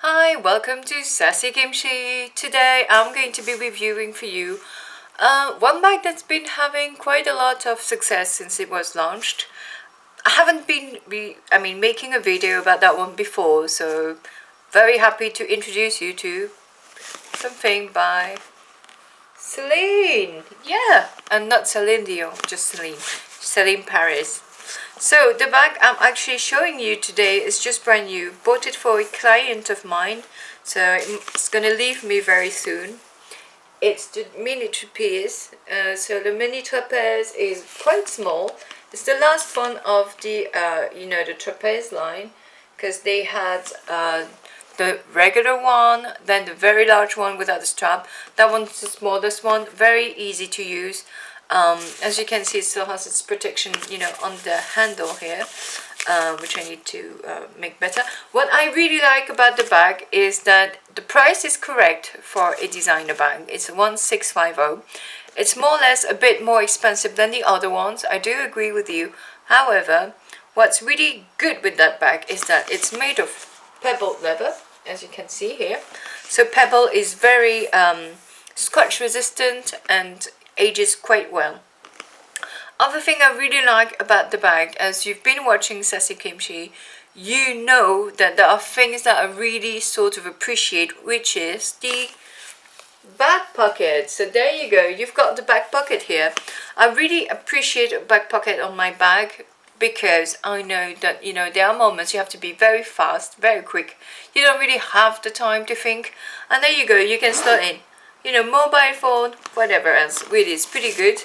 Hi, welcome to Sassykimchi. Today I'm going to be reviewing for you one bag that's been having quite a lot of success since it was launched. I haven't been making a video about that one before, so very happy to introduce you to something by Celine. Yeah, and not Celine Dion, just Celine. Celine Paris. So the bag I'm actually showing you today is just brand new. Bought it for a client of mine, so it's gonna leave me very soon. It's the mini trapeze. So the mini trapeze is quite small. It's the last one of the the trapeze line, because they had the regular one, then the very large one without the strap. That one's the smallest one, very easy to use. As you can see, it still has its protection, on the handle here, which I need to make better. What I really like about the bag is that the price is correct for a designer bag. It's 1650. It's more or less a bit more expensive than the other ones. I do agree with you. However, what's really good with that bag is that it's made of pebbled leather, as you can see here. So pebble is very scratch resistant and ages quite well. Other thing I really like about the bag, as you've been watching Sassykimchi, you know that there are things that I really sort of appreciate, which is the back pocket. So there you go, you've got the back pocket here. I really appreciate a back pocket on my bag, because I know that there are moments you have to be very fast, very quick. You don't really have the time to think, and there you go, you can slot in mobile phone, whatever else. Really, it's pretty good.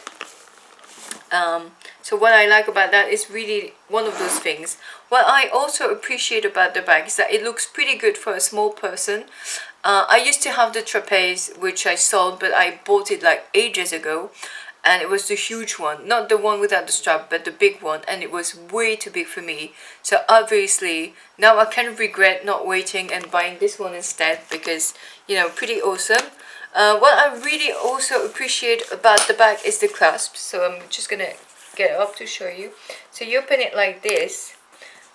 So what I like about that is really one of those things. What I also appreciate about the bag is that it looks pretty good for a small person. I used to have the trapeze, which I sold, but I bought it like ages ago, and it was the huge one, not the one without the strap, but the big one, and it was way too big for me. So obviously now I kind of regret not waiting and buying this one instead, because pretty awesome. What I really also appreciate about the bag is the clasp. So I'm just gonna get it up to show you. So you open it like this,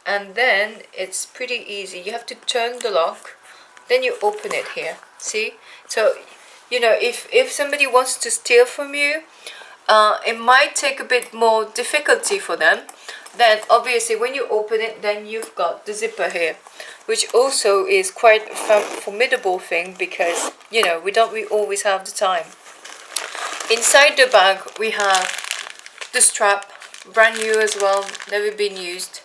and then it's pretty easy. You have to turn the lock, then you open it here. See? So if somebody wants to steal from you, it might take a bit more difficulty for them. Then obviously when you open it, then you've got the zipper here, which also is quite a formidable thing, because we always have the time. Inside the bag we have the strap, brand new as well, never been used.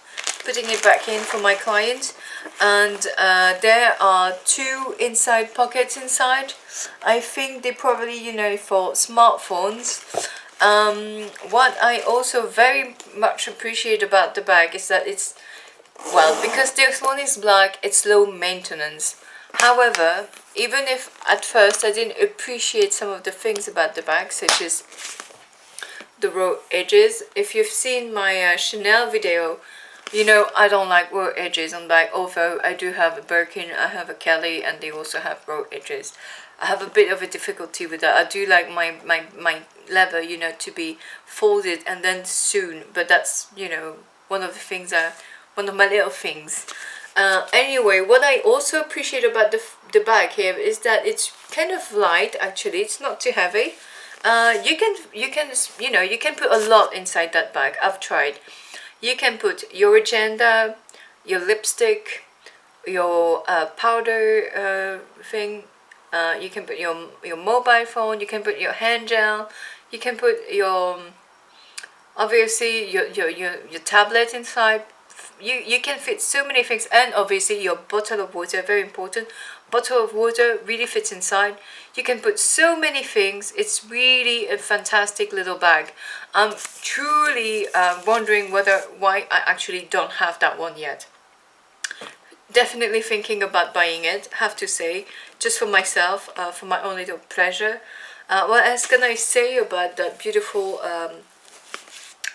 Putting it back in for my client, and there are two inside pockets inside. I think they probably for smartphones. What I also very much appreciate about the bag is that it's, well, because this one is black, it's low maintenance. However, even if at first I didn't appreciate some of the things about the bag, such as the raw edges. If you've seen my Chanel video, I don't like raw edges on bag, although I do have a Birkin, I have a Kelly, and they also have raw edges. I have a bit of a difficulty with that. I do like my leather, to be folded and then sewn, but that's, one of the things, one of my little things. Anyway, what I also appreciate about the bag here is that it's kind of light. Actually, it's not too heavy. You can put a lot inside that bag. I've tried. You can put your agenda, your lipstick, your powder thing. You can put your mobile phone. You can put your hand gel. You can put your obviously your tablet inside. You can fit so many things, and obviously your bottle of water, very important. Bottle of water really fits inside. You can put so many things. It's really a fantastic little bag. I'm truly wondering why I actually don't have that one yet. Definitely thinking about buying it, have to say, just for myself, for my own little pleasure. What else can I say about that beautiful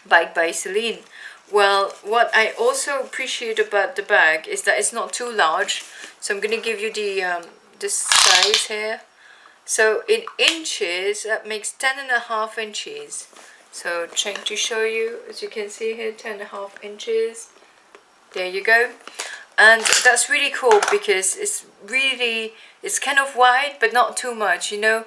bag by Celine? Well, what I also appreciate about the bag is that it's not too large. So I'm going to give you the size here. So in inches, that makes 10.5 inches. So trying to show you, as you can see here, 10.5 inches. There you go. And that's really cool because it's kind of wide but not too much, you know.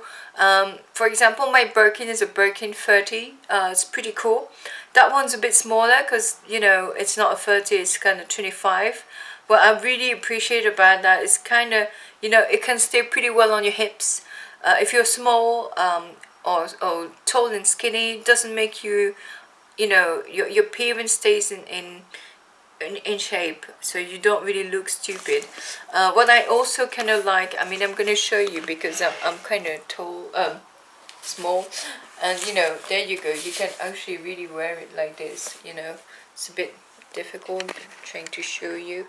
For example, my Birkin is a Birkin 30. It's pretty cool. That one's a bit smaller because, you know, it's not a 30, it's kind of 25. What I really appreciate about that is kind of, you know, it can stay pretty well on your hips. If you're small or tall and skinny, it doesn't make you, you know, your appearance stays in shape, so you don't really look stupid. What I also kind of like, I mean, I'm going to show you because I'm kind of tall, small, and you know, there you go, you can actually really wear it like this, you know. It's a bit difficult trying to show you.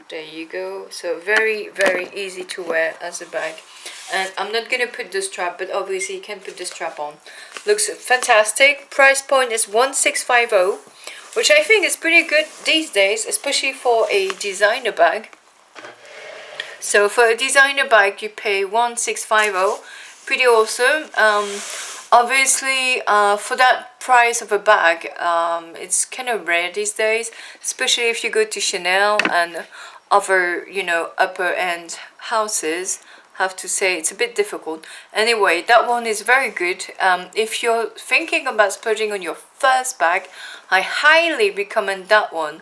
There you go. So very, very easy to wear as a bag. And I'm not going to put the strap, but obviously you can put the strap on. Looks fantastic. Price point is 1650, which I think is pretty good these days, especially for a designer bag. So for a designer bag, you pay 1650. Pretty awesome. Obviously, for that price of a bag, it's kind of rare these days, especially if you go to Chanel and other, you know, upper end houses. Have to say it's a bit difficult. Anyway, that one is very good. If you're thinking about splurging on your first bag, I highly recommend that one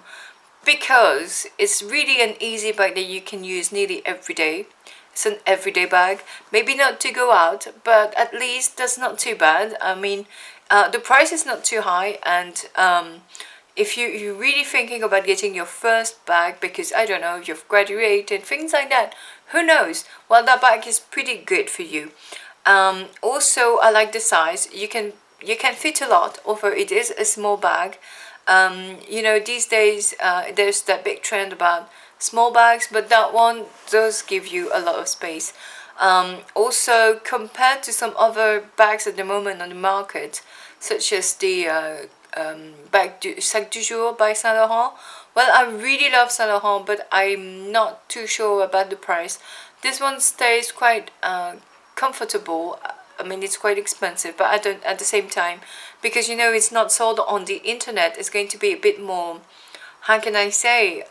because it's really an easy bag that you can use nearly every day. It's an everyday bag, maybe not to go out, but at least that's not too bad. I mean, the price is not too high, and if you're really thinking about getting your first bag because, I don't know, you've graduated, things like that, who knows, well, that bag is pretty good for you. Also, I like the size. You can fit a lot, although it is a small bag. You know, these days there's that big trend about small bags, but that one does give you a lot of space. Also, compared to some other bags at the moment on the market, such as the Sac du Jour by Saint Laurent, well, I really love Saint Laurent, but I'm not too sure about the price. This one stays quite comfortable. I mean, it's quite expensive, but at the same time, because, you know, it's not sold on the internet, it's going to be a bit more, how can I say,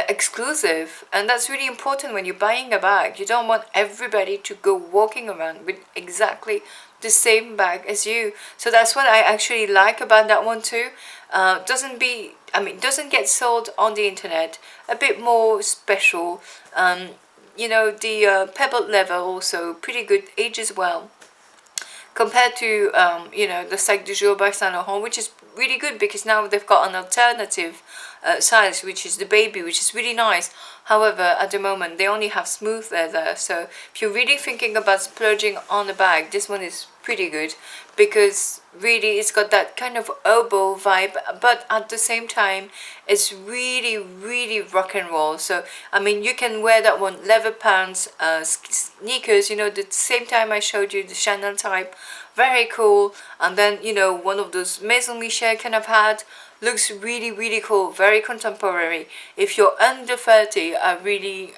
exclusive. And that's really important when you're buying a bag. You don't want everybody to go walking around with exactly the same bag as you. So that's what I actually like about that one too. Doesn't get sold on the internet, a bit more special. You know, the pebble leather also pretty good, ages well, compared to you know, the Sac du Jour by Saint Laurent, which is really good because now they've got an alternative size, which is the baby, which is really nice. However, at the moment they only have smooth leather, so if you're really thinking about splurging on a bag, this one is pretty good because really it's got that kind of oboe vibe, but at the same time it's really, really rock and roll. So I mean, you can wear that one, leather pants, sneakers, you know, the same time I showed you the Chanel type, very cool. And then, you know, one of those Maison Michel kind of hat, looks really, really cool, very contemporary. If you're under 30, I really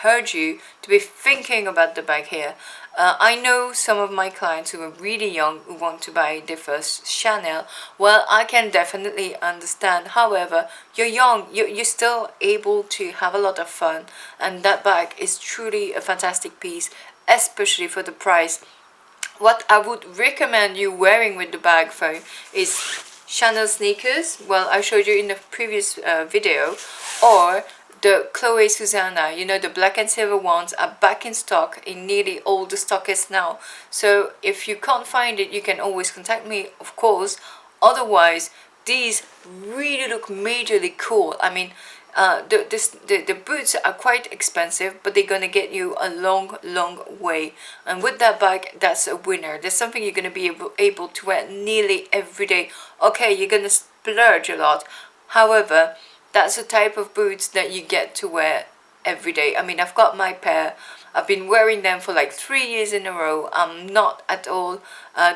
urge you to be thinking about the bag here. I know some of my clients who are really young who want to buy their first Chanel. Well, I can definitely understand. However, you're young, you're still able to have a lot of fun, and that bag is truly a fantastic piece, especially for the price. What I would recommend you wearing with the bag though is Chanel sneakers. Well, I showed you in the previous video, or the Chloe Susanna, you know, the black and silver ones are back in stock in nearly all the stockists now. So if you can't find it, you can always contact me, of course. Otherwise, these really look majorly cool. I mean, the boots are quite expensive, but they're gonna get you a long, long way. And with that bag, that's a winner. There's something you're gonna be able to wear nearly every day. Okay, you're gonna splurge a lot. However, that's the type of boots that you get to wear every day. I mean, I've got my pair. I've been wearing them for like 3 years in a row. I'm not at all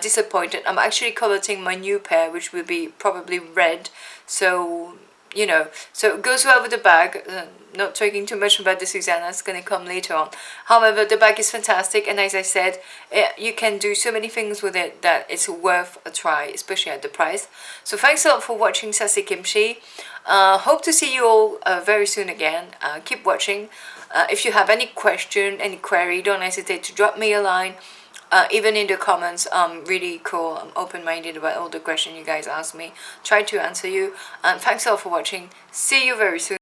disappointed. I'm actually coveting my new pair, which will be probably red. So, you know, so it goes well with the bag. Not talking too much about the Susanna, it's going to come later on. However, the bag is fantastic, and as I said, you can do so many things with it that it's worth a try, especially at the price. So thanks a lot for watching Sassykimchi. Hope to see you all very soon again. Keep watching. If you have any question, any query, don't hesitate to drop me a line. Even in the comments, I'm really cool. I'm open-minded about all the questions you guys ask me. Try to answer you. And thanks all for watching. See you very soon.